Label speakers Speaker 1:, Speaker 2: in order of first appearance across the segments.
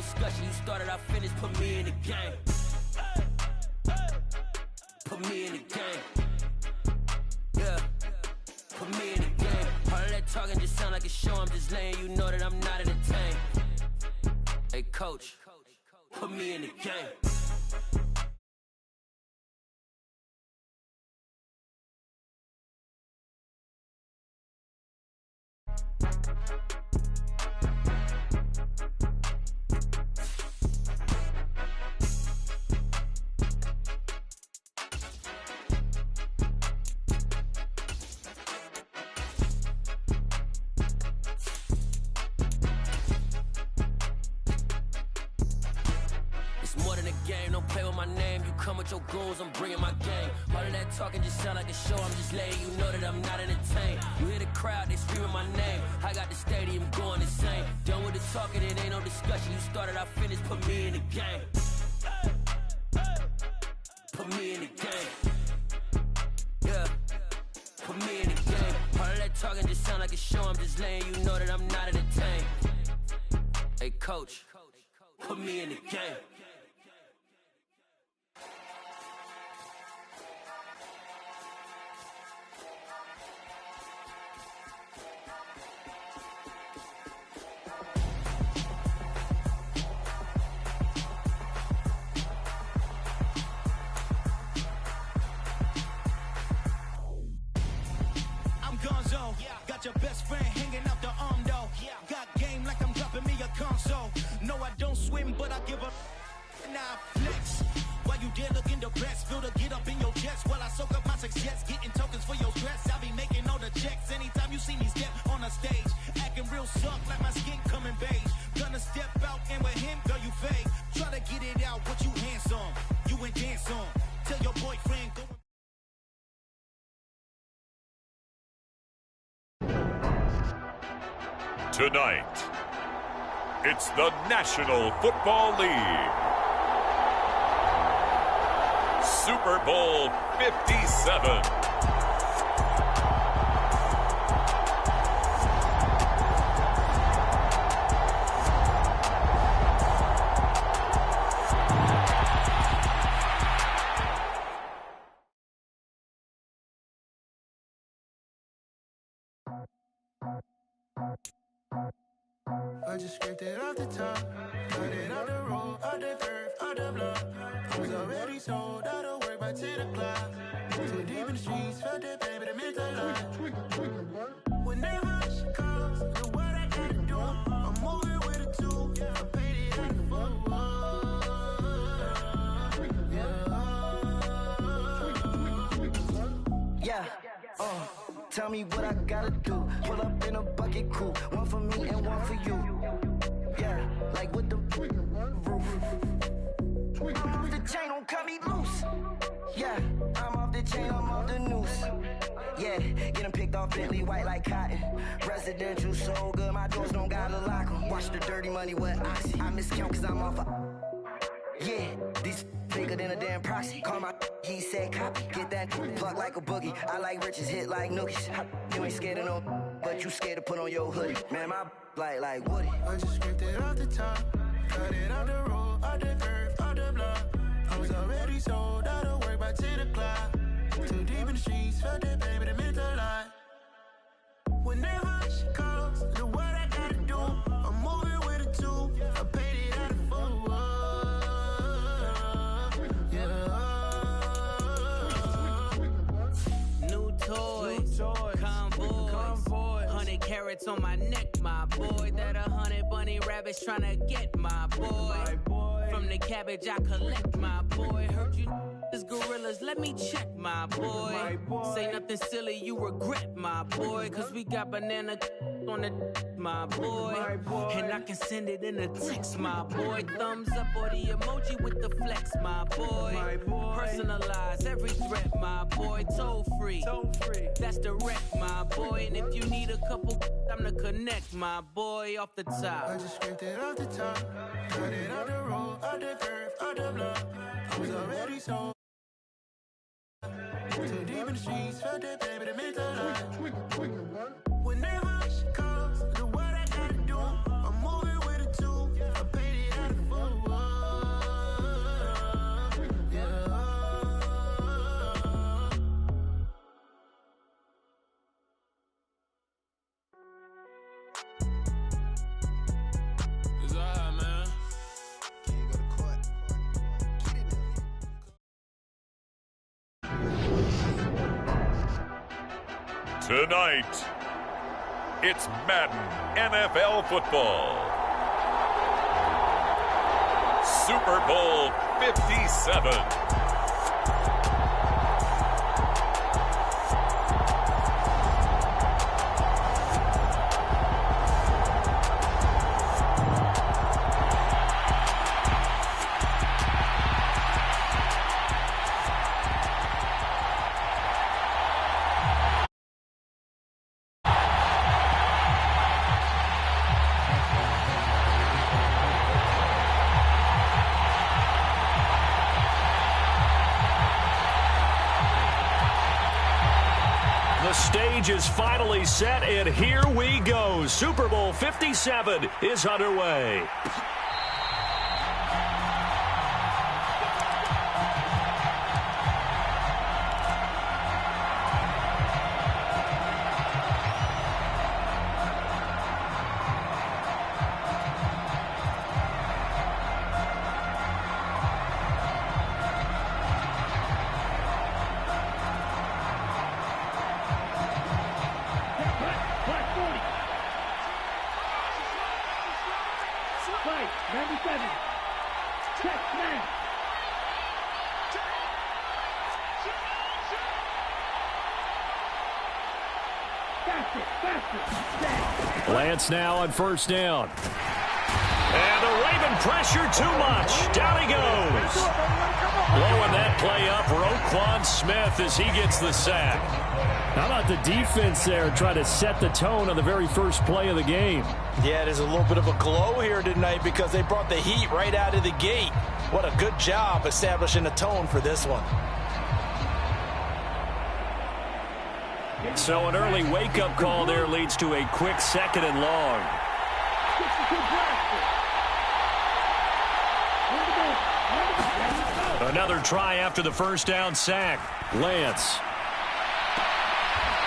Speaker 1: discussion. You started, I finished, put me in the game. Put me in the game. Yeah, put me in the game. All of that talking just sound like a show. I'm just letting you know that I'm not entertained. Hey, coach, put me in the game. More than a game, don't play with my name. You come with your goons, I'm bringing my game. All of that talking just sound like a show. I'm just letting you know that I'm not entertained. You hear the crowd, they screaming my name. I got the stadium going insane. Done with the talking, it ain't no discussion. You started, I finished, put me in the game. Put me in the game. Yeah, put me in the game. All of that talking just sound like a show. I'm just letting you know that I'm not entertained. Hey, coach, put me in the game.
Speaker 2: Got your best friend hanging out the arm though. Got game like I'm dropping me a console. No, I don't swim, but I give a now flex. While you there looking depressed, feel to get up in your chest while I soak up my success, getting tokens for your stress. I be making all the checks anytime you see me step on a stage, acting real soft like my skin coming beige. Gonna step out and with him, girl, you fake. Try to get it out, what you handsome, you ain't dance on. Tell your boyfriend go.
Speaker 3: Tonight, it's the National Football League. Super Bowl 57.
Speaker 4: I just scraped it off the top, got it out the road, out the curve, out the block. I was already sold out of work by 10 o'clock. Too deep in the streets, felt that pain, but it meant a lot. When that rush comes, the what I gotta do, I'm moving with a two. I paid it out the
Speaker 5: Yeah, tell me what I gotta do. Pull up in a bucket crew, one for me and one for you. Yeah, like with the roof. I'm off the chain, don't cut me loose. Yeah, I'm off the chain, I'm off the noose. Yeah, getting picked off Bentley white like cotton. Residential so good, my doors don't gotta lock 'em. Watch the dirty money with oxy. I miscount cause I'm off a. Yeah, these bigger than a damn proxy. Call my he said copy. Get that plug like a boogie. I like riches, hit like nookies. You ain't scared of no, but you scared to put on your hoodie. Man, my like Woody.
Speaker 4: I just scraped it off the top, got it out the road, out the curve, out the block. I was already sold out of work by 10 o'clock. Too deep in the streets, felt that pain, but it meant a lot. When that rush comes, the what I gotta do, I'm moving with a two. I paid it out of full. Yeah.
Speaker 1: New toys, convoys, 100 carats on my neck, my boy. That 100 bunny rabbits tryna get my boy. From the cabbage I collect, my boy. Heard you is gorillas, let me check, my boy. Say nothing silly, you regret, my boy. Cause we got banana on the my boy. And I can send it in a text, my boy. Thumbs up or the emoji with the flex, my boy. Personalize every threat, my boy. Toll free, that's direct, my boy. And if you need a couple, I'm the connect, my boy. Off the top,
Speaker 4: I just scraped it off the top, got it out the road, out the curve, out the block. I was already sold. Too deep in the streets, felt that pain, but it meant a lot. When that rush comes, the what I gotta do, I'm moving with a two. I paid it out of
Speaker 3: Tonight, it's Madden NFL football. Super Bowl 57.
Speaker 6: The stage is finally set, and here we go. Super Bowl 57 is underway.
Speaker 7: Right, 97. Check, man. Faster.
Speaker 6: Lance now on first down. And the Raven pressure too much. Down he goes. Blowing that play up, Roquan Smith as he gets the sack. How about the defense there trying to set the tone on the very first play of the game?
Speaker 8: Yeah, there's a little bit of a glow here tonight because they brought the heat right out of the gate. What a good job establishing a tone for this one.
Speaker 6: So an early wake-up call there leads to a quick second and long. Another try after the first down sack. Lance.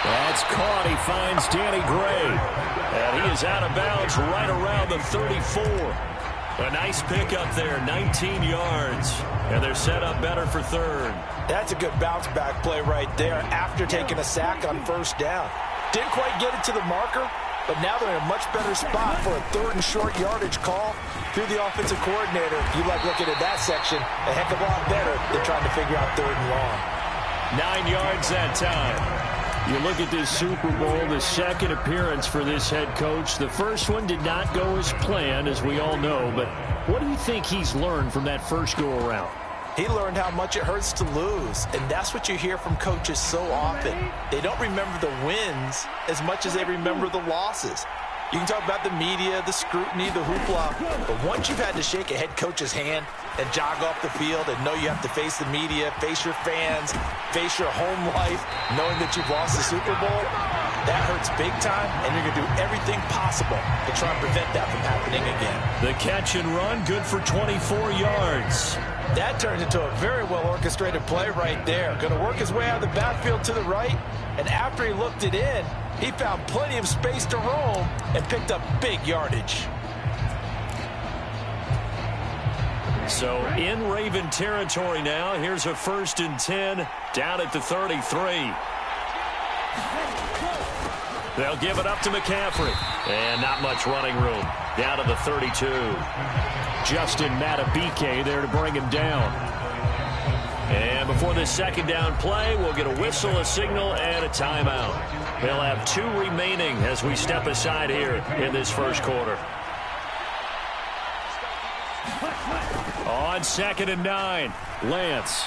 Speaker 6: That's caught. He finds Danny Gray. And he is out of bounds right around the 34. A nice pickup there, 19 yards. And they're set up better for third.
Speaker 8: That's a good bounce-back play right there after taking a sack on first down. Didn't quite get it to the marker, but now they're in a much better spot for a third and short yardage call through the offensive coordinator. You like looking at that section a heck of a lot better than trying to figure out third and long.
Speaker 6: 9 yards that time. You look at this Super Bowl, the second appearance for this head coach. The first one did not go as planned, as we all know. But what do you think he's learned from that first go-around?
Speaker 8: He learned how much it hurts to lose, and that's what you hear from coaches so often. They don't remember the wins as much as they remember the losses. You can talk about the media, the scrutiny, the hoopla, but once you've had to shake a head coach's hand and jog off the field and know you have to face the media, face your fans, face your home life, knowing that you've lost the Super Bowl, that hurts big time, and you're going to do everything possible to try and prevent that from happening again.
Speaker 6: The catch and run, good for 24 yards.
Speaker 8: That turned into a very well-orchestrated play right there. Going to work his way out of the backfield to the right, and after he looked it in, he found plenty of space to roam and picked up big yardage.
Speaker 6: So in Raven territory now. Here's a 1st and 10 down at the 33. They'll give it up to McCaffrey. And not much running room. Down to the 32. Justin Matabike there to bring him down. And before this second down play, we'll get a whistle, a signal, and a timeout. They'll have 2 remaining as we step aside here in this first quarter. On 2nd and 9, Lance.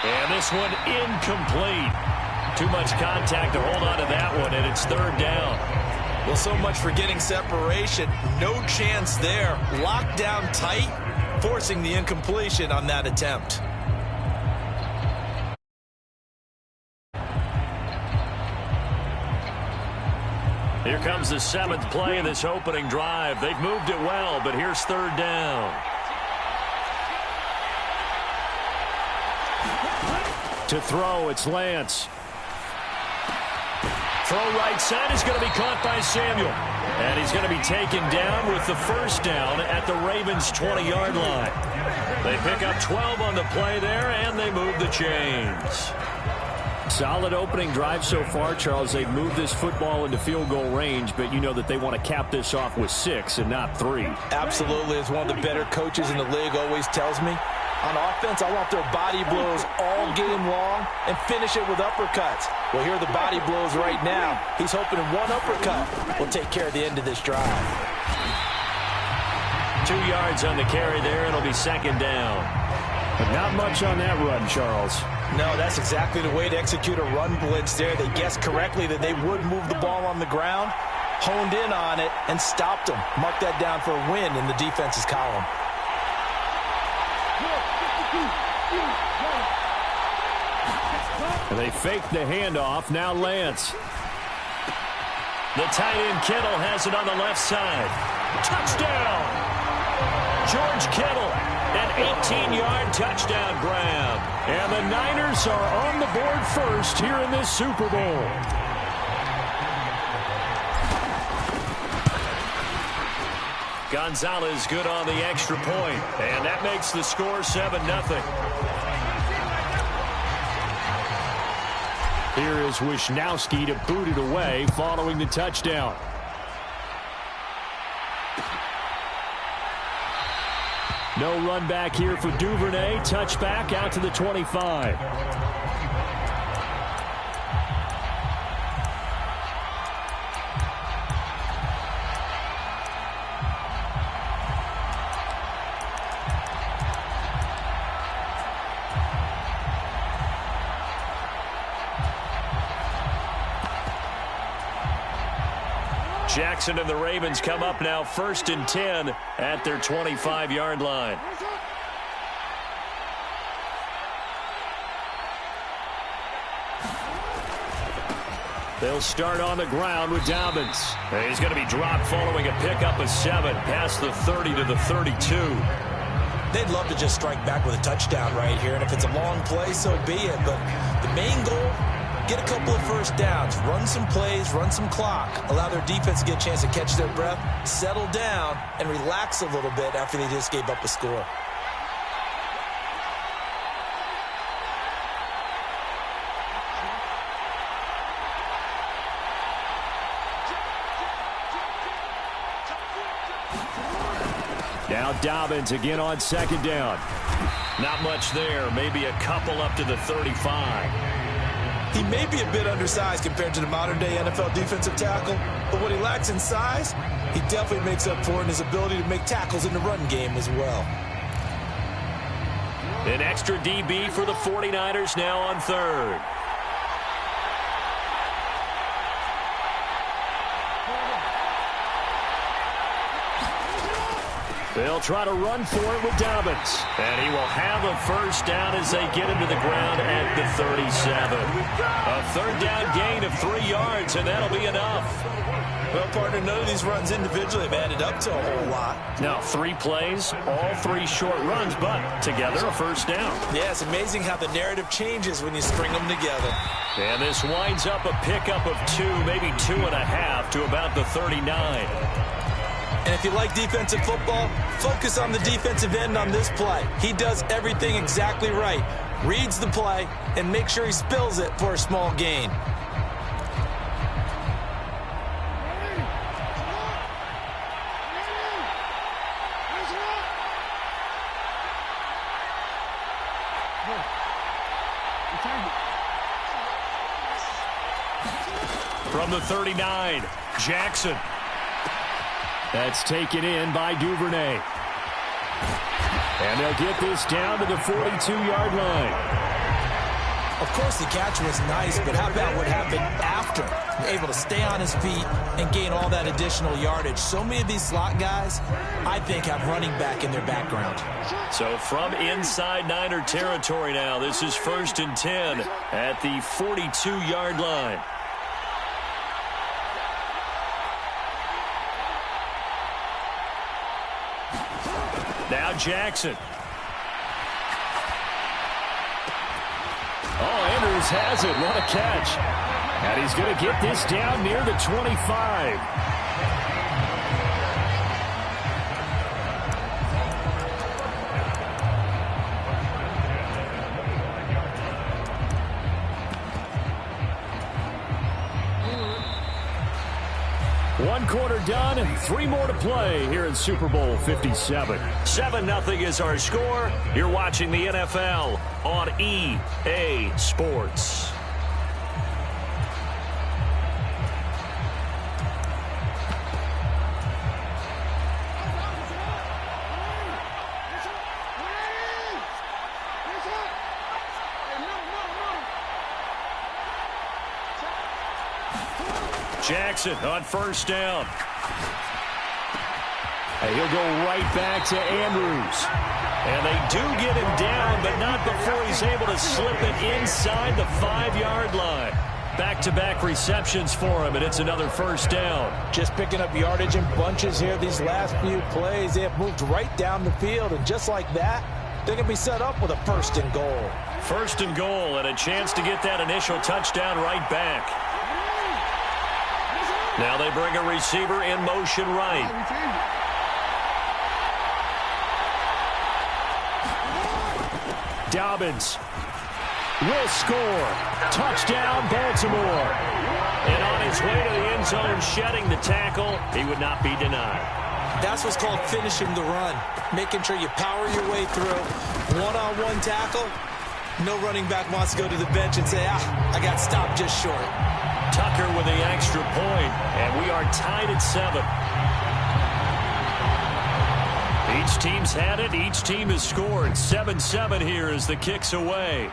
Speaker 6: And this one incomplete. Too much contact to hold on to that one, and it's 3rd down.
Speaker 8: Well, so much for getting separation. No chance there. Locked down tight, forcing the incompletion on that attempt.
Speaker 6: Here comes the 7th play of this opening drive. They've moved it well, but here's 3rd down. To throw, it's Lance. Throw right side is going to be caught by Samuel. And he's going to be taken down with the 1st down at the Ravens' 20-yard line. They pick up 12 on the play there, and they move the chains. Solid opening drive so far, Charles. They've moved this football into field goal range, but you know that they want to cap this off with 6 and not 3.
Speaker 8: Absolutely. As one of the better coaches in the league always tells me, on offense, I want their body blows all game long and finish it with uppercuts. Well, here are the body blows right now. He's hoping one uppercut will take care of the end of this drive.
Speaker 6: 2 yards on the carry there. It'll be second down. But not much on that run, Charles.
Speaker 8: No, that's exactly the way to execute a run blitz there. They guessed correctly that they would move the ball on the ground, honed in on it, and stopped them. Mark that down for a win in the defense's column.
Speaker 6: They fake the handoff. Now Lance. The tight end Kittle has it on the left side. Touchdown! George Kittle, an 18-yard touchdown grab. And the Niners are on the board first here in this Super Bowl. Gonzalez good on the extra point, and that makes the score 7-0. Here is Wisnowski to boot it away following the touchdown. No run back here for Duvernay. Touchback out to the 25. Jackson and the Ravens come up now 1st and 10 at their 25-yard line. They'll start on the ground with Dobbins. He's going to be dropped following a pickup of 7 past the 30 to the 32.
Speaker 8: They'd love to just strike back with a touchdown right here, and if it's a long play, so be it. But the main goal, get a couple of first downs, run some plays, run some clock, allow their defense to get a chance to catch their breath, settle down, and relax a little bit after they just gave up a score.
Speaker 6: Now Dobbins again on 2nd down. Not much there, maybe a couple up to the 35.
Speaker 8: He may be a bit undersized compared to the modern-day NFL defensive tackle, but what he lacks in size, he definitely makes up for in his ability to make tackles in the run game as well.
Speaker 6: An extra DB for the 49ers now on 3rd. They'll try to run for it with Dobbins. And he will have a first down as they get him to the ground at the 37. A 3rd down gain of 3 yards, and that'll be enough.
Speaker 8: Well, partner, none of these runs individually have added up to a whole lot.
Speaker 6: Now, 3 plays, all 3 short runs, but together a first down.
Speaker 8: Yeah, it's amazing how the narrative changes when you string them together.
Speaker 6: And this winds up a pickup of 2, maybe 2.5 to about the 39.
Speaker 8: And if you like defensive football, focus on the defensive end on this play. He does everything exactly right. Reads the play and makes sure he spills it for a small gain.
Speaker 6: From the 39, Jackson. That's taken in by Duvernay. And they'll get this down to the 42-yard line.
Speaker 8: Of course, the catch was nice, but how about what happened after? Able to stay on his feet and gain all that additional yardage. So many of these slot guys, I think, have running back in their background.
Speaker 6: So from inside Niner territory now, this is 1st and 10 at the 42-yard line. Now Jackson. Oh, Andrews has it. What a catch. And he's going to get this down near the 25. quarter done, 3 more to play here in Super Bowl 57. 7-0 is our score. You're watching the NFL on EA Sports. Jackson on first down. And he'll go right back to Andrews. And they do get him down, but not before he's able to slip it inside the 5-yard line. Back-to-back receptions for him, and it's another first down.
Speaker 8: Just picking up yardage in bunches here these last few plays. They have moved right down the field, and just like that, they're going to be set up with a 1st and goal.
Speaker 6: 1st and goal, and a chance to get that initial touchdown right back. Now they bring a receiver in motion right. Dobbins will score. Touchdown, Baltimore. And on his way to the end zone, shedding the tackle, he would not be denied.
Speaker 8: That's what's called finishing the run. Making sure you power your way through. One-on-one tackle. No running back wants to go to the bench and say, I got stopped just short.
Speaker 6: Tucker with the extra point, and we are tied at 7. Each team's had it. Each team has scored. 7-7 here as the kick's away.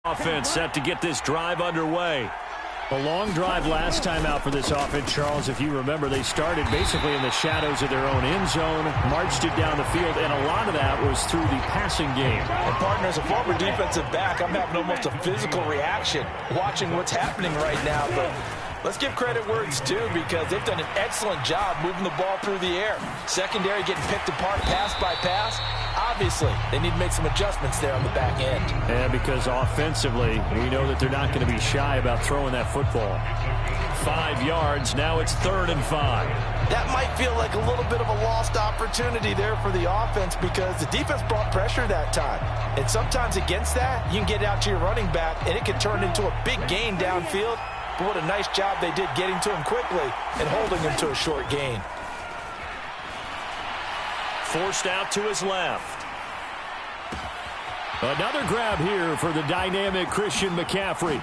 Speaker 6: Offense set to get this drive underway. A long drive last time out for this offense, Charles. If you remember, they started basically in the shadows of their own end zone, marched it down the field, and a lot of that was through the passing game.
Speaker 8: And partner, as a former defensive back, I'm having almost a physical reaction watching what's happening right now. But let's give credit where it's due, because they've done an excellent job moving the ball through the air. Secondary getting picked apart pass by pass. Obviously, they need to make some adjustments there on the back end.
Speaker 6: And because offensively, we know that they're not going to be shy about throwing that football. 5 yards, now it's 3rd and 5.
Speaker 8: That might feel like a little bit of a lost opportunity there for the offense, because the defense brought pressure that time. And sometimes against that, you can get out to your running back, and it can turn into a big gain downfield. But what a nice job they did getting to him quickly and holding him to a short gain.
Speaker 6: Forced out to his left. Another grab here for the dynamic Christian McCaffrey.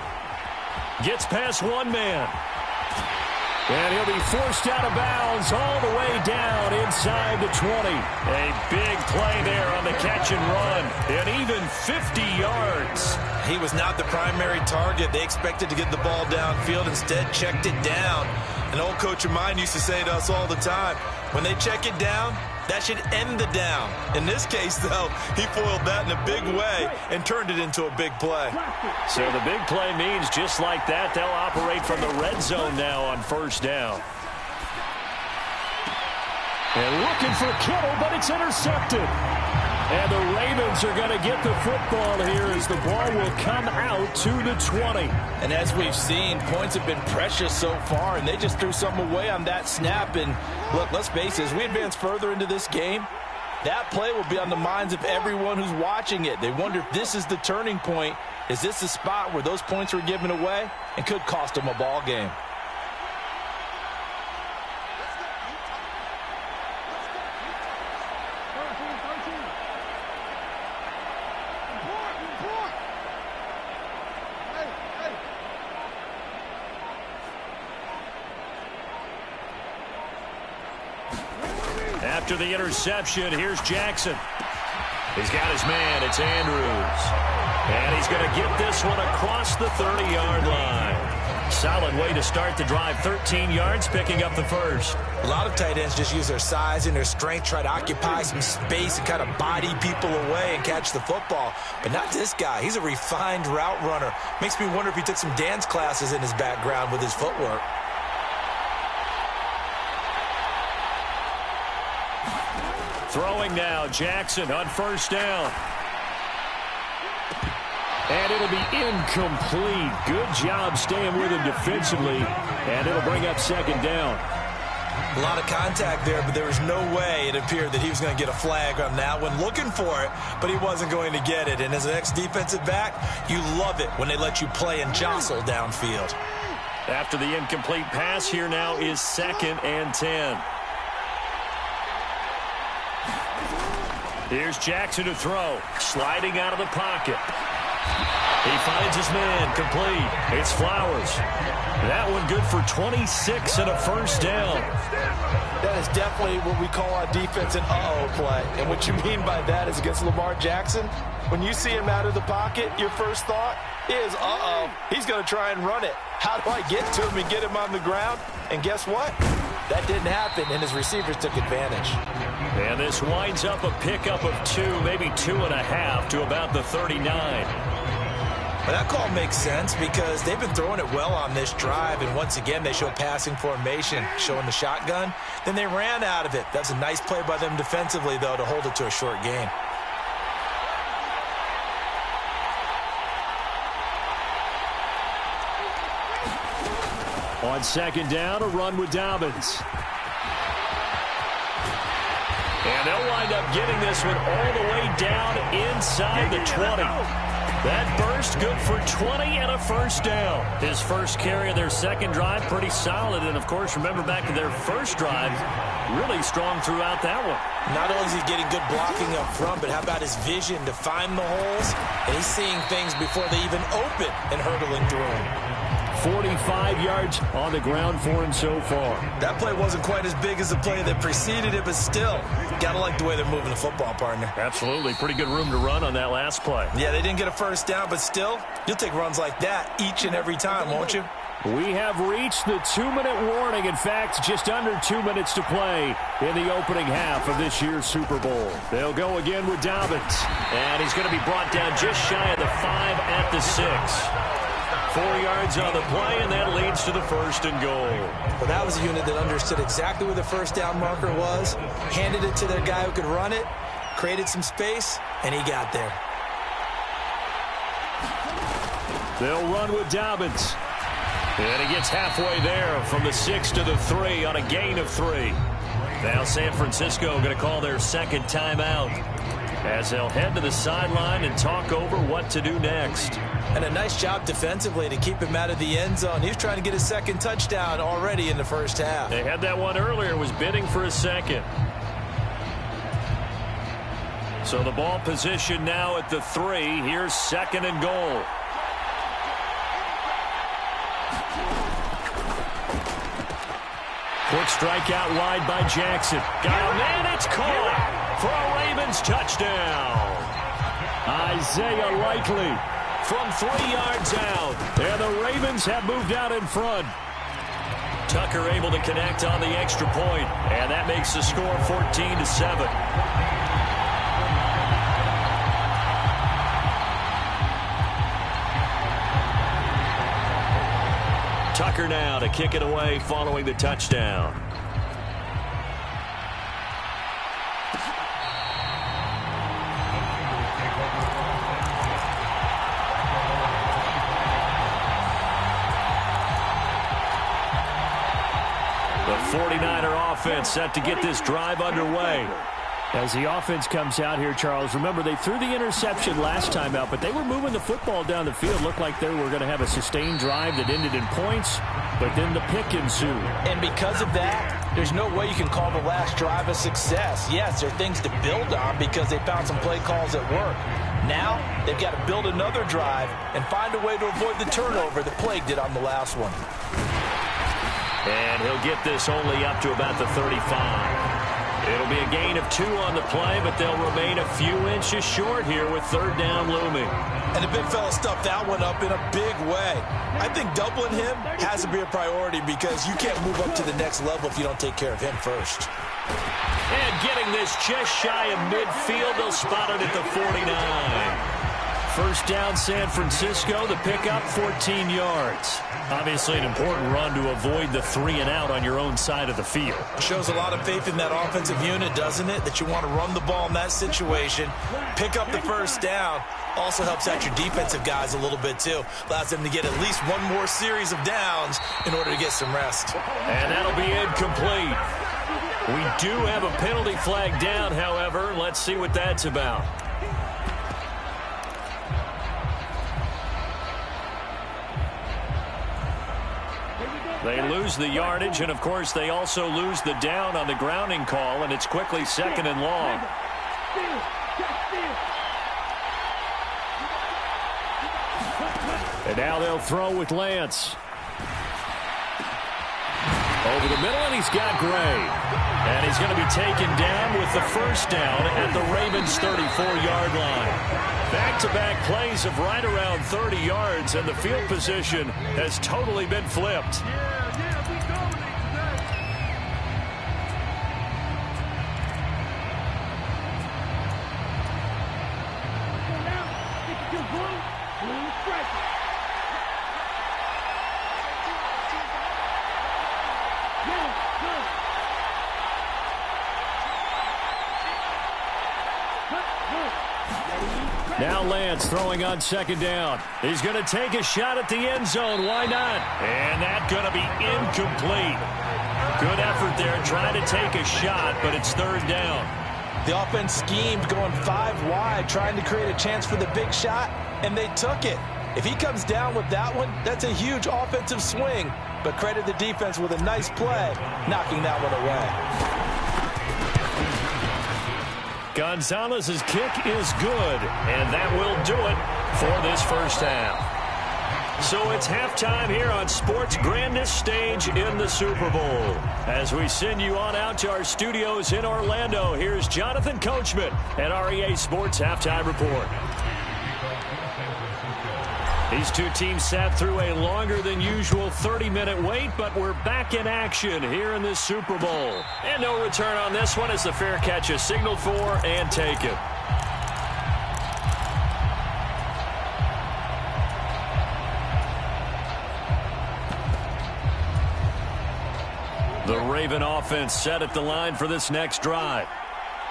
Speaker 6: Gets past one man. And he'll be forced out of bounds all the way down inside the 20. A big play there on the catch and run. And even 50 yards.
Speaker 8: He was not the primary target. They expected to get the ball downfield. Instead, checked it down. An old coach of mine used to say to us all the time, when they check it down, that should end the down. In this case, though, he foiled that in a big way and turned it into a big play.
Speaker 6: So the big play means just like that, they'll operate from the red zone now on first down. And looking for Kittle, but it's intercepted. And the Ravens are going to get the football here as the ball will come out to the 20.
Speaker 8: And as we've seen, points have been precious so far, and they just threw some away on that snap. And look, let's face it, as we advance further into this game, that play will be on the minds of everyone who's watching it. They wonder if this is the turning point. Is this the spot where those points were given away and could cost them a ball game?
Speaker 6: After the interception, here's Jackson. He's got his man. It's Andrews. And he's going to get this one across the 30-yard line. Solid way to start the drive. 13 yards, picking up the first.
Speaker 8: A lot of tight ends just use their size and their strength, try to occupy some space and kind of body people away and catch the football. But not this guy. He's a refined route runner. Makes me wonder if he took some dance classes in his background with his footwork.
Speaker 6: Throwing now, Jackson on first down. And it'll be incomplete. Good job staying with him defensively. And it'll bring up second down.
Speaker 8: A lot of contact there, but there was no way it appeared that he was going to get a flag on that one. Looking for it, but he wasn't going to get it. And as an ex-defensive back, you love it when they let you play and jostle downfield.
Speaker 6: After the incomplete pass, here now is 2nd and 10. Here's Jackson to throw. Sliding out of the pocket. He finds his man, complete. It's Flowers. That one good for 26 and a first down.
Speaker 8: That is definitely what we call on defense an uh-oh play. And what you mean by that is against Lamar Jackson, when you see him out of the pocket, your first thought is, uh-oh, he's going to try and run it. How do I get to him and get him on the ground? And guess what? That didn't happen, and his receivers took advantage.
Speaker 6: And this winds up a pickup of 2, maybe 2.5 to about the 39.
Speaker 8: Well, that call makes sense because they've been throwing it well on this drive, and once again they show passing formation, showing the shotgun. Then they ran out of it. That's a nice play by them defensively, though, to hold it to a short gain.
Speaker 6: On second down, a run with Dobbins. And they'll wind up getting this one all the way down inside the 20. That burst good for 20 and a first down. His first carry of their second drive, pretty solid. And, of course, remember back to their first drive, really strong throughout that one.
Speaker 8: Not only is he getting good blocking up front, but how about his vision to find the holes? And he's seeing things before they even open and hurdling through them.
Speaker 6: 45 yards on the ground for him so far.
Speaker 8: That play wasn't quite as big as the play that preceded it, but still, got to like the way they're moving the football, partner.
Speaker 6: Absolutely. Pretty good room to run on that last play.
Speaker 8: Yeah, they didn't get a first down, but still, you'll take runs like that each and every time, won't you?
Speaker 6: We have reached the 2-minute warning. In fact, just under 2 minutes to play in the opening half of this year's Super Bowl. They'll go again with Dobbins. And he's going to be brought down just shy of the 5 at the 6. 4 yards on the play, and that leads to the 1st and goal.
Speaker 8: Well, that was a unit that understood exactly where the first down marker was, handed it to their guy who could run it, created some space, and he got there.
Speaker 6: They'll run with Dobbins. And he gets halfway there from the 6 to the 3 on a gain of 3. Now San Francisco going to call their second timeout as they'll head to the sideline and talk over what to do next.
Speaker 8: And a nice job defensively to keep him out of the end zone. He was trying to get his second touchdown already in the first half.
Speaker 6: They had that one earlier, was bidding for a second. So the ball position now at the 3. Here's 2nd and goal. Quick strike out wide by Jackson. Got him, and it's caught for a Ravens touchdown. Isaiah Likely from 3 yards out. And the Ravens have moved out in front. Tucker able to connect on the extra point, and that makes the score 14-7. Tucker now to kick it away following the touchdown. The 49er offense set to get this drive underway. As the offense comes out here, Charles, remember they threw the interception last time out, but they were moving the football down the field. Looked like they were going to have a sustained drive that ended in points, but then the pick ensued.
Speaker 8: And because of that, there's no way you can call the last drive a success. Yes, there are things to build on because they found some play calls that work. Now, they've got to build another drive and find a way to avoid the turnover that plagued it on the last one.
Speaker 6: And he'll get this only up to about the 35. It'll be a gain of 2 on the play, but they'll remain a few inches short here with 3rd down looming.
Speaker 8: And the big fella stuffed that one up in a big way. I think doubling him has to be a priority because you can't move up to the next level if you don't take care of him first.
Speaker 6: And getting this just shy of midfield, they'll spot it at the 49. First down, San Francisco. The pickup, 14 yards. Obviously an important run to avoid the 3-and-out on your own side of the field.
Speaker 8: Shows a lot of faith in that offensive unit, doesn't it? That you want to run the ball in that situation. Pick up the first down. Also helps out your defensive guys a little bit, too. Allows them to get at least one more series of downs in order to get some rest.
Speaker 6: And that'll be incomplete. We do have a penalty flag down, however. Let's see what that's about. They lose the yardage, and, of course, they also lose the down on the grounding call, and it's quickly 2nd and long. And now they'll throw with Lance. Over the middle, and he's got Gray. And he's going to be taken down with the first down at the Ravens' 34-yard line. Back-to-back plays of right around 30 yards, and the field position has totally been flipped. Now Lance throwing on 2nd down. He's going to take a shot at the end zone. Why not? And that's going to be incomplete. Good effort there trying to take a shot, but it's 3rd down.
Speaker 8: The offense schemed going 5 wide, trying to create a chance for the big shot, and they took it. If he comes down with that one, that's a huge offensive swing. But credit the defense with a nice play, knocking that one away.
Speaker 6: Gonzalez's kick is good, and that will do it for this first half. So it's halftime here on sports' grandest stage in the Super Bowl. As we send you on out to our studios in Orlando, here's Jonathan Coachman at REA Sports Halftime Report. These two teams sat through a longer than usual 30-minute wait, but we're back in action here in this Super Bowl. And no return on this one as the fair catch is signaled for and taken. The Raven offense set at the line for this next drive.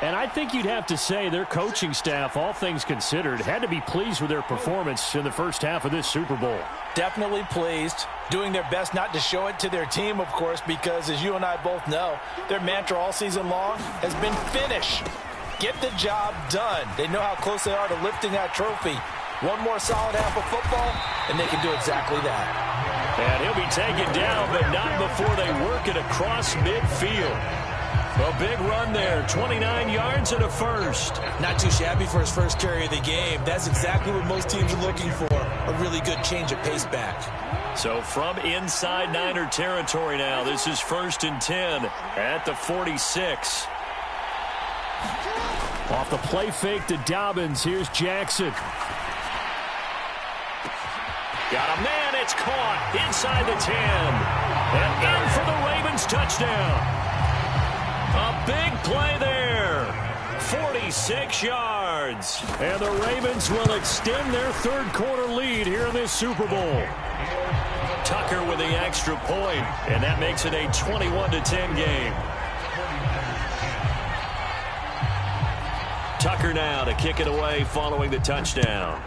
Speaker 6: And I think you'd have to say their coaching staff, all things considered, had to be pleased with their performance in the first half of this Super Bowl.
Speaker 8: Definitely pleased, doing their best not to show it to their team, of course, because as you and I both know, their mantra all season long has been finish. Get the job done. They know how close they are to lifting that trophy. One more solid half of football, and they can do exactly that.
Speaker 6: And he'll be taken down, but not before they work it across midfield. A big run there, 29 yards and a first.
Speaker 8: Not too shabby for his first carry of the game. That's exactly what most teams are looking for, a really good change of pace back.
Speaker 6: So from inside Niner territory now, this is 1st and 10 at the 46. Off the play fake to Dobbins, here's Jackson. Got a man, it's caught inside the 10. And in for the Ravens touchdown. A big play there. 46 yards. And the Ravens will extend their third-quarter lead here in this Super Bowl. Tucker with the extra point, and that makes it a 21-10 game. Tucker now to kick it away following the touchdown.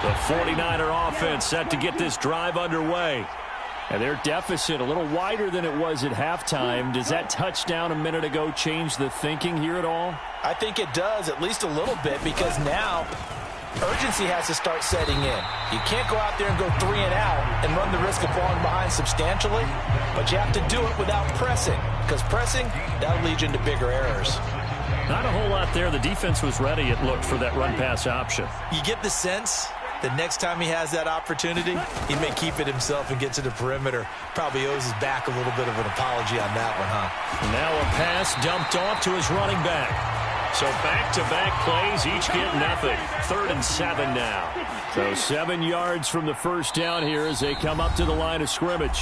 Speaker 6: The 49er offense set to get this drive underway. And their deficit a little wider than it was at halftime. Does that touchdown a minute ago change the thinking here at all?
Speaker 8: I think it does, at least a little bit, because now urgency has to start setting in. You can't go out there and go 3 and out and run the risk of falling behind substantially, but you have to do it without pressing, because pressing, that'll lead you into bigger errors.
Speaker 6: Not a whole lot there. The defense was ready, it looked, for that run-pass option.
Speaker 8: You get the sense the next time he has that opportunity, he may keep it himself and get to the perimeter. Probably owes his back a little bit of an apology on that one, huh?
Speaker 6: Now a pass dumped off to his running back. So back-to-back plays, each get nothing. 3rd and 7 now. So 7 yards from the first down here as they come up to the line of scrimmage.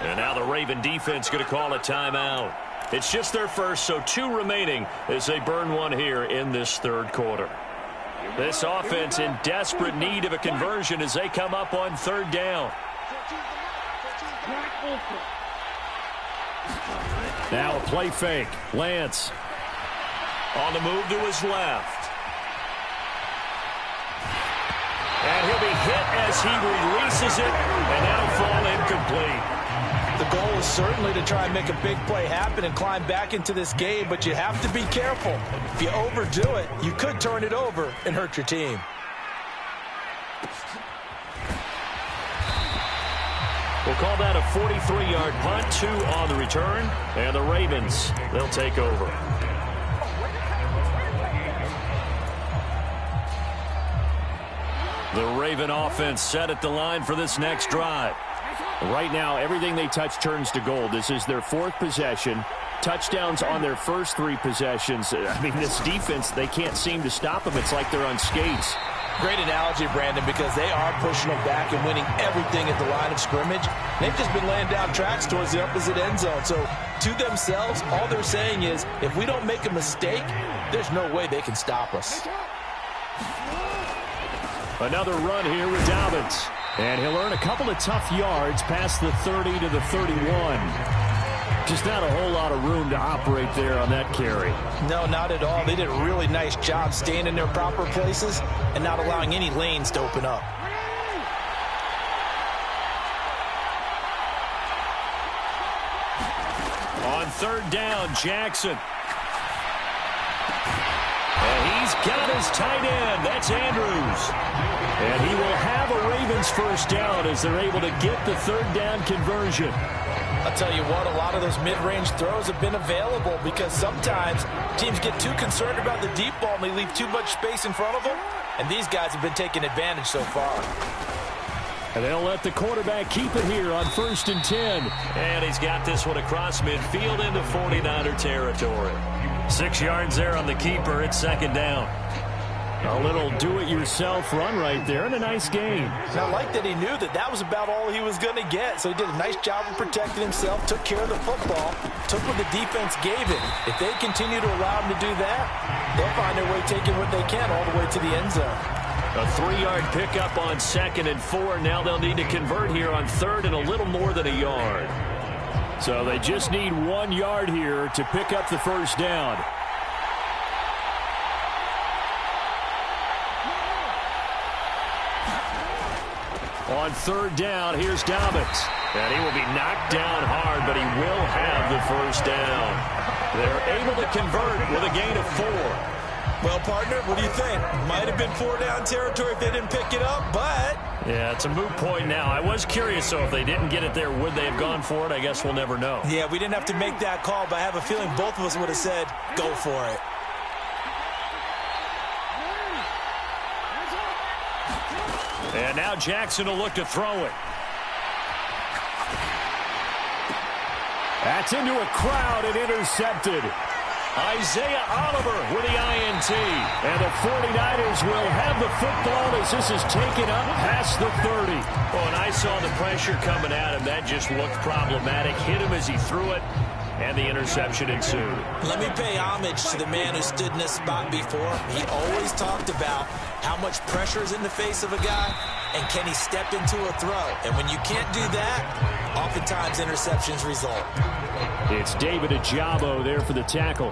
Speaker 6: And now the Raven defense going to call a timeout. It's just their first, so 2 remaining as they burn one here in this 3rd quarter. This offense in desperate need of a conversion as they come up on 3rd down. Now a play fake. Lance on the move to his left. And he'll be hit as he releases it, and that'll fall incomplete.
Speaker 8: The goal is certainly to try and make a big play happen and climb back into this game, but you have to be careful. If you overdo it, you could turn it over and hurt your team.
Speaker 6: We'll call that a 43-yard punt, 2 on the return, and the Ravens, they'll take over. The Raven offense set at the line for this next drive. Right now, everything they touch turns to gold. This is their 4th possession. Touchdowns on their first 3 possessions. I mean, this defense, they can't seem to stop them. It's like they're on skates.
Speaker 8: Great analogy, Brandon, because they are pushing them back and winning everything at the line of scrimmage. They've just been laying down tracks towards the opposite end zone. So, to themselves, all they're saying is, if we don't make a mistake, there's no way they can stop us.
Speaker 6: Another run here with Dobbins. And he'll earn a couple of tough yards past the 30 to the 31. Just not a whole lot of room to operate there on that carry.
Speaker 8: No, not at all. They did a really nice job staying in their proper places and not allowing any lanes to open up.
Speaker 6: On 3rd down, Jackson. And he's got his tight end. That's Andrews. And he will have a Ravens first down as they're able to get the 3rd down conversion.
Speaker 8: I'll tell you what, a lot of those mid-range throws have been available because sometimes teams get too concerned about the deep ball and they leave too much space in front of them. And these guys have been taking advantage so far.
Speaker 6: And they'll let the quarterback keep it here on 1st and 10. And he's got this one across midfield into 49er territory. 6 yards there on the keeper. It's 2nd down. A little do-it-yourself run right there and a nice gain.
Speaker 8: And I like that he knew that that was about all he was going to get. So he did a nice job of protecting himself, took care of the football, took what the defense gave him. If they continue to allow him to do that, they'll find their way taking what they can all the way to the end zone.
Speaker 6: A 3-yard pickup on 2nd and 4. Now they'll need to convert here on 3rd and a little more than a yard. So they just need 1 yard here to pick up the first down. On 3rd down, here's Dobbins. And he will be knocked down hard, but he will have the first down. They're able to convert with a gain of 4.
Speaker 8: Well, partner, what do you think? Might have been 4-down territory if they didn't pick it up, but...
Speaker 6: Yeah, it's a moot point now. I was curious, so if they didn't get it there, would they have gone for it? I guess we'll never know.
Speaker 8: Yeah, we didn't have to make that call, but I have a feeling both of us would have said, go for it.
Speaker 6: And now Jackson will look to throw it. That's into a crowd and intercepted. Isaiah Oliver with the INT. And the 49ers will have the football as this is taken up past the 30. Oh, and I saw the pressure coming at him. That just looked problematic. Hit him as he threw it, and the interception ensued.
Speaker 8: Let me pay homage to the man who stood in this spot before. He always talked about how much pressure is in the face of a guy, and can he step into a throw? And when you can't do that, oftentimes interceptions result.
Speaker 6: It's David Ajabo there for the tackle.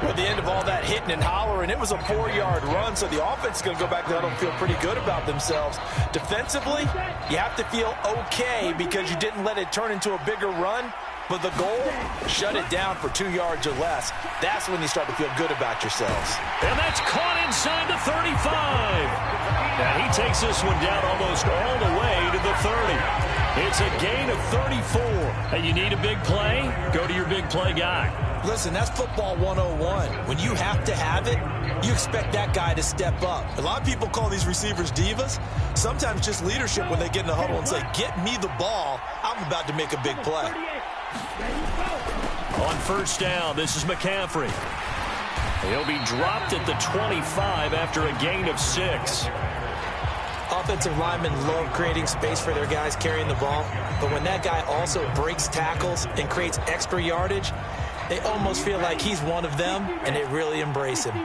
Speaker 8: At the end of all that hitting and hollering, it was a 4-yard run, so the offense is going to go back there and feel pretty good about themselves. Defensively, you have to feel okay because you didn't let it turn into a bigger run. But the goal, shut it down for 2 yards or less. That's when you start to feel good about yourselves.
Speaker 6: And that's caught inside the 35. And he takes this one down almost all the way to the 30. It's a gain of 34. And you need a big play? Go to your big play guy.
Speaker 8: Listen, that's football 101. When you have to have it, you expect that guy to step up. A lot of people call these receivers divas. Sometimes just leadership when they get in the huddle and say, get me the ball. I'm about to make a big play.
Speaker 6: On first down, this is McCaffrey. He'll be dropped at the 25 after a gain of 6.
Speaker 8: Offensive linemen love creating space for their guys carrying the ball, but when that guy also breaks tackles and creates extra yardage, they almost feel like he's one of them, and they really embrace him.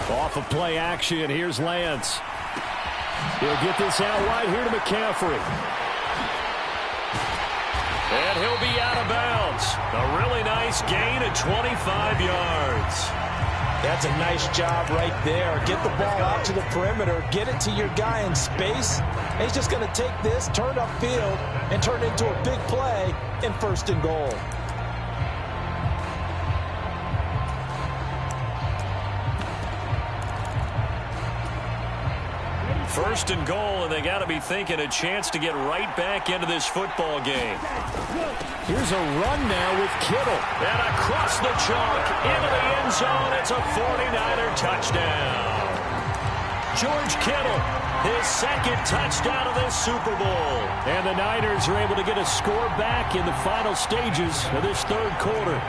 Speaker 6: Off of play action, here's Lance. He'll get this out wide here to McCaffrey. And he'll be out of bounds. A really nice gain of 25 yards.
Speaker 8: That's a nice job right there. Get the ball out to the perimeter, get it to your guy in space, and he's just going to take this, turn upfield, and turn it into a big play in 1st and goal.
Speaker 6: First and goal, and they got to be thinking a chance to get right back into this football game. Here's a run now with Kittle. And across the chalk, into the end zone. It's a 49er touchdown. George Kittle, his 2nd touchdown of this Super Bowl. And the Niners are able to get a score back in the final stages of this 3rd quarter.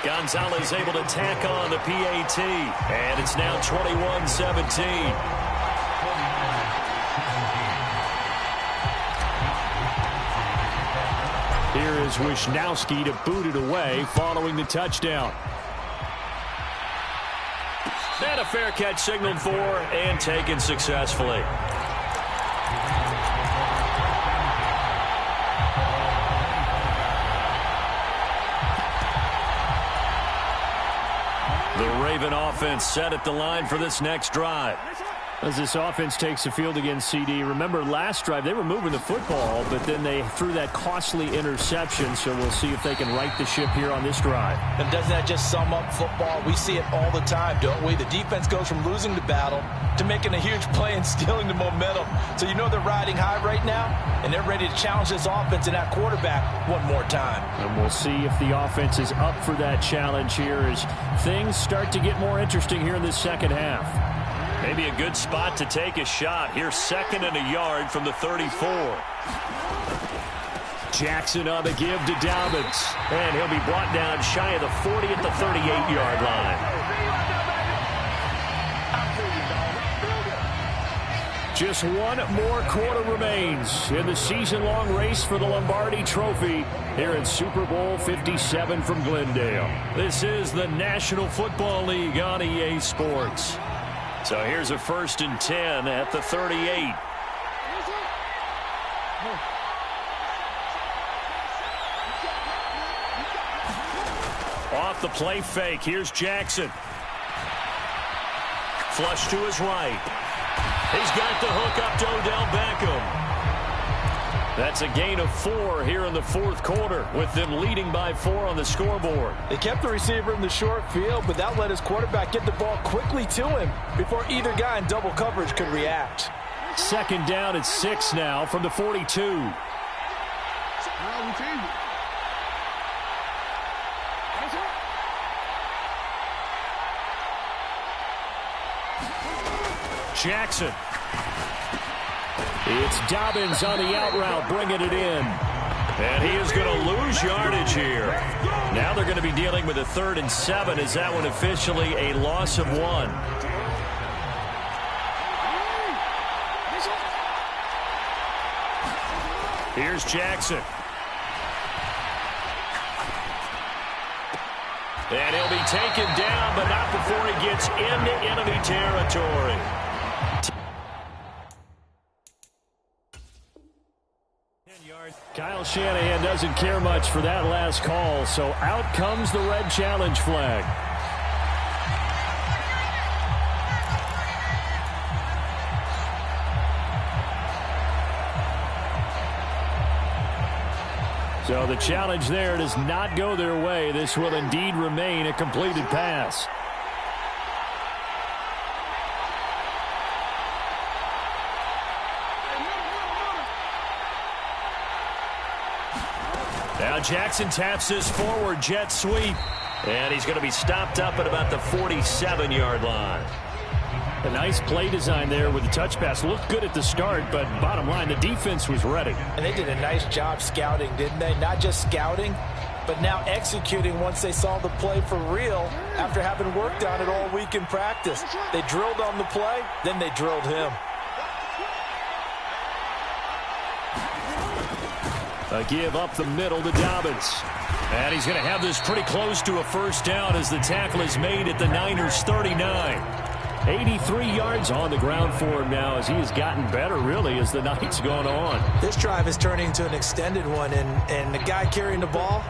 Speaker 6: Gonzalez able to tack on the PAT, and it's now 21-17. Here is Wisnowski to boot it away following the touchdown. And a fair catch signaled for and taken successfully. The Raven offense set at the line for this next drive. As this offense takes the field against CD, remember last drive they were moving the football, but then they threw that costly interception, so we'll see if they can right the ship here on this drive.
Speaker 8: And doesn't that just sum up football? We see it all the time, don't we? The defense goes from losing the battle to making a huge play and stealing the momentum. So you know they're riding high right now, and they're ready to challenge this offense and that quarterback one more time.
Speaker 6: And we'll see if the offense is up for that challenge here as things start to get more interesting here in this 2nd half. Maybe a good spot to take a shot. Here's 2nd and a yard from the 34. Jackson on the give to Dobbins. And he'll be brought down shy of the 40 at the 38-yard line. Just one more quarter remains in the season-long race for the Lombardi Trophy here in Super Bowl 57 from Glendale. This is the National Football League on EA Sports. So here's a 1st and 10 at the 38. Off the play fake. Here's Jackson. Flush to his right. He's got the hook up to Odell Beckham. That's a gain of 4 here in the 4th quarter, with them leading by 4 on the scoreboard.
Speaker 8: They kept the receiver in the short field, but that let his quarterback get the ball quickly to him before either guy in double coverage could react.
Speaker 6: 2nd down at 6 now from the 42. Jackson. It's Dobbins on the out route, bringing it in. And he is going to lose yardage here. Now they're going to be dealing with a 3rd and 7. Is that one officially a loss of 1? Here's Jackson. And he'll be taken down, but not before he gets into enemy territory. Kyle Shanahan doesn't care much for that last call, so out comes the red challenge flag. So the challenge there does not go their way. This will indeed remain a completed pass. Now Jackson taps this forward jet sweep. And he's going to be stopped up at about the 47-yard line. A nice play design there with the touch pass. Looked good at the start, but bottom line, the defense was ready.
Speaker 8: And they did a nice job scouting, didn't they? Not just scouting, but now executing once they saw the play for real after having worked on it all week in practice. They drilled on the play, then they drilled him.
Speaker 6: A give up the middle to Dobbins. And he's going to have this pretty close to a first down as the tackle is made at the Niners' 39. 83 yards on the ground for him now as he has gotten better, really, as the night's gone on.
Speaker 8: This drive is turning into an extended one, and the guy carrying the ball,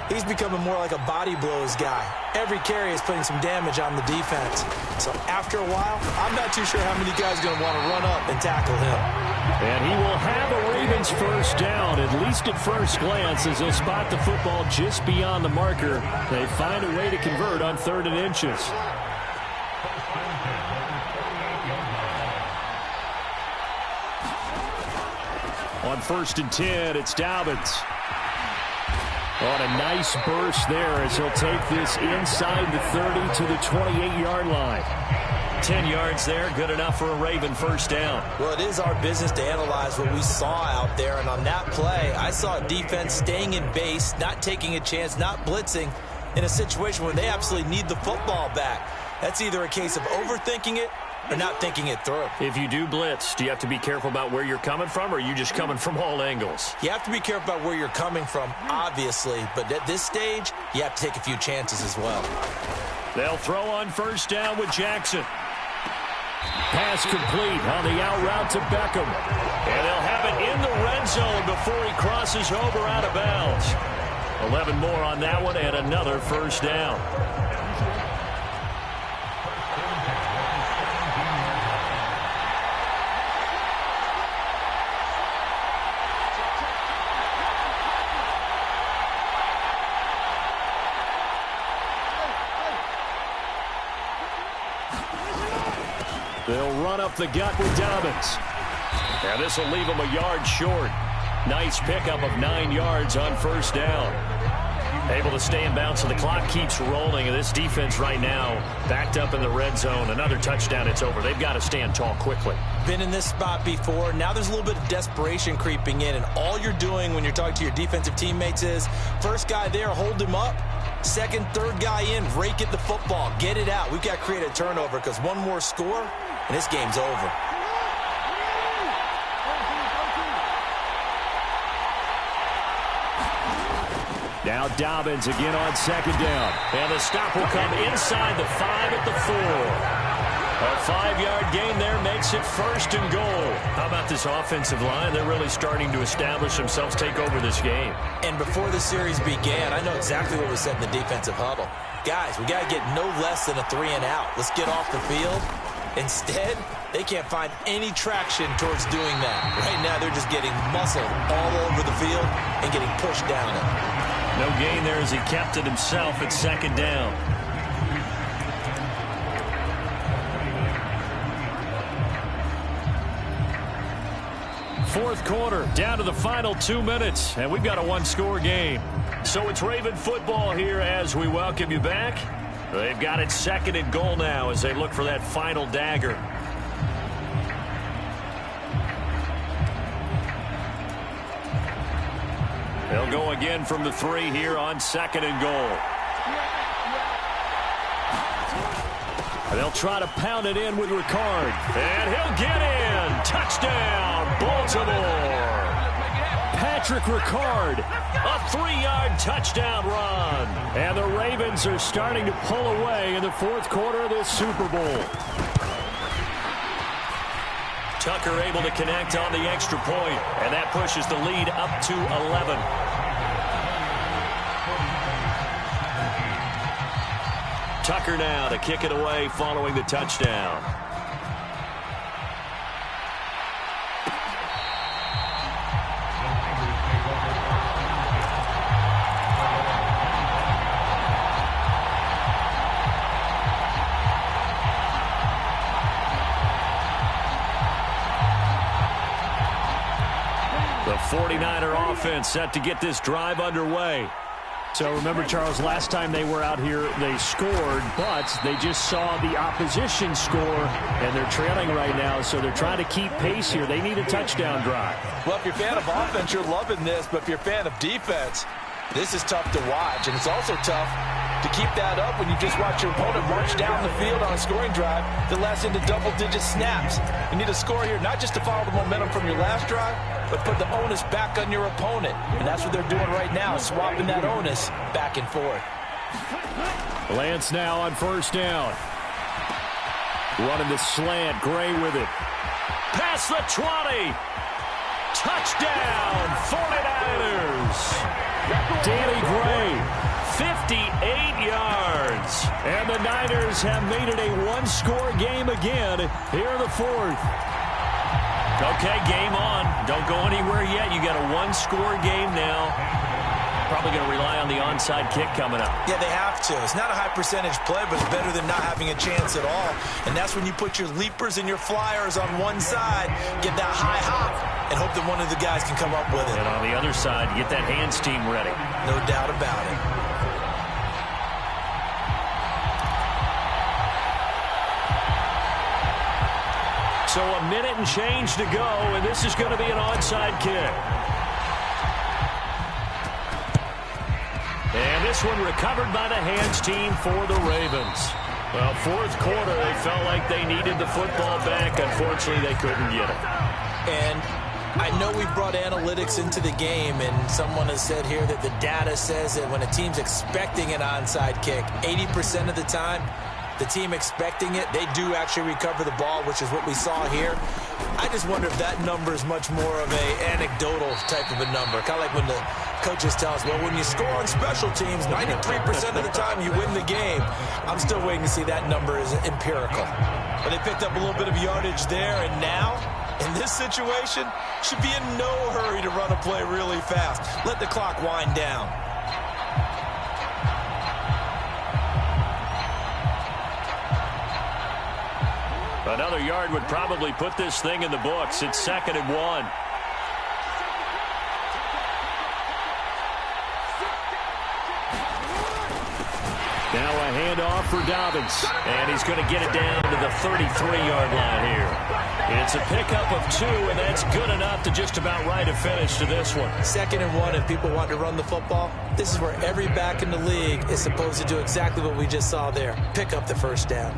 Speaker 8: he's becoming more like a body blows guy. Every carry is putting some damage on the defense. So after a while, I'm not too sure how many guys are going to want to run up and tackle him.
Speaker 6: And he will have a Ravens first down, at least at first glance, as they'll spot the football just beyond the marker. They find a way to convert on 3rd and inches. On 1st and 10, it's Dobbins. On a nice burst there as he'll take this inside the 30 to the 28-yard line. 10 yards there, good enough for a Raven first down.
Speaker 8: Well, it is our business to analyze what we saw out there, and on that play, I saw a defense staying in base, not taking a chance, not blitzing, in a situation where they absolutely need the football back. That's either a case of overthinking it or not thinking it through.
Speaker 6: If you do blitz, do you have to be careful about where you're coming from, or are you just coming from all angles?
Speaker 8: You have to be careful about where you're coming from, obviously, but at this stage, you have to take a few chances as well.
Speaker 6: They'll throw on first down with Jackson. Pass complete on the out route to Beckham. And they'll have it in the red zone before he crosses over out of bounds. 11 more on that one and another first down. They'll run up the gut with Dobbins. And this will leave him a yard short. Nice pickup of 9 yards on first down. Able to stay in bounds, so the clock keeps rolling. And this defense right now backed up in the red zone. Another touchdown, it's over. They've got to stand tall quickly.
Speaker 8: Been in this spot before. Now there's a little bit of desperation creeping in. And all you're doing when you're talking to your defensive teammates is, first guy there, hold him up. Second, third guy in, rake at the football. Get it out. We've got to create a turnover because one more score, and this game's over.
Speaker 6: Now Dobbins again on second down. And the stop will come inside the 5 at the 4. A 5-yard gain there makes it first and goal. How about this offensive line? They're really starting to establish themselves, take over this game.
Speaker 8: And before the series began, I know exactly what was said in the defensive huddle. Guys, we got to get no less than a 3-and-out. Let's get off the field. Instead, they can't find any traction towards doing that. Right now, they're just getting muscled all over the field and getting pushed down it.
Speaker 6: No gain there as he kept it himself at second down. Fourth quarter, down to the final 2 minutes, and we've got a one-score game. So it's Raven football here as we welcome you back. They've got it second and goal now as they look for that final dagger. They'll go again from the 3 here on second and goal. And they'll try to pound it in with Ricard. And he'll get in. Touchdown, Baltimore. Patrick Ricard, a 3-yard touchdown run. And the Ravens are starting to pull away in the fourth quarter of this Super Bowl. Tucker able to connect on the extra point, and that pushes the lead up to 11. Tucker now to kick it away following the touchdown. The 49er offense set to get this drive underway. So remember, Charles, last time they were out here, they scored, but they just saw the opposition score, and they're trailing right now, so they're trying to keep pace here. They need a touchdown drive.
Speaker 8: Well, if you're a fan of offense, you're loving this, but if you're a fan of defense, this is tough to watch, and it's also tough to keep that up when you just watch your opponent march down the field on a scoring drive that lasts into double-digit snaps. You need a score here, not just to follow the momentum from your last drive, but put the onus back on your opponent. And that's what they're doing right now, swapping that onus back and forth.
Speaker 6: Lance now on first down. Running the slant, Gray with it. Past the 20. Touchdown, 49ers. Danny Gray, 58 yards. And the Niners have made it a one-score game again here in the fourth. Okay, game on. Don't go anywhere yet. You got a one-score game now. Probably going to rely on the onside kick coming up.
Speaker 8: Yeah, they have to. It's not a high-percentage play, but it's better than not having a chance at all. And that's when you put your leapers and your flyers on one side, get that high hop, and hope that one of the guys can come up with it.
Speaker 6: And on the other side, get that hands team ready.
Speaker 8: No doubt about it.
Speaker 6: So a minute and change to go, and this is going to be an onside kick. And this one recovered by the hands team for the Ravens. Well, fourth quarter, they felt like they needed the football back. Unfortunately, they couldn't get it.
Speaker 8: And I know we brought analytics into the game, and someone has said here that the data says that when a team's expecting an onside kick, 80% of the time, the team expecting it, they do actually recover the ball, which is what we saw here. I just wonder if that number is much more of a anecdotal type of a number. Kind of like when the coaches tell us, well, when you score on special teams, 93% of the time you win the game. I'm still waiting to see that number is empirical. But they picked up a little bit of yardage there, and now, in this situation, should be in no hurry to run a play really fast. Let the clock wind down.
Speaker 6: Another yard would probably put this thing in the books. It's 2nd and 1. Now a handoff for Dobbins. And he's going to get it down to the 33-yard line here. It's a pickup of 2, and that's good enough to just about write a finish to this one.
Speaker 8: 2nd and 1, and people want to run the football. This is where every back in the league is supposed to do exactly what we just saw there. Pick up the first down.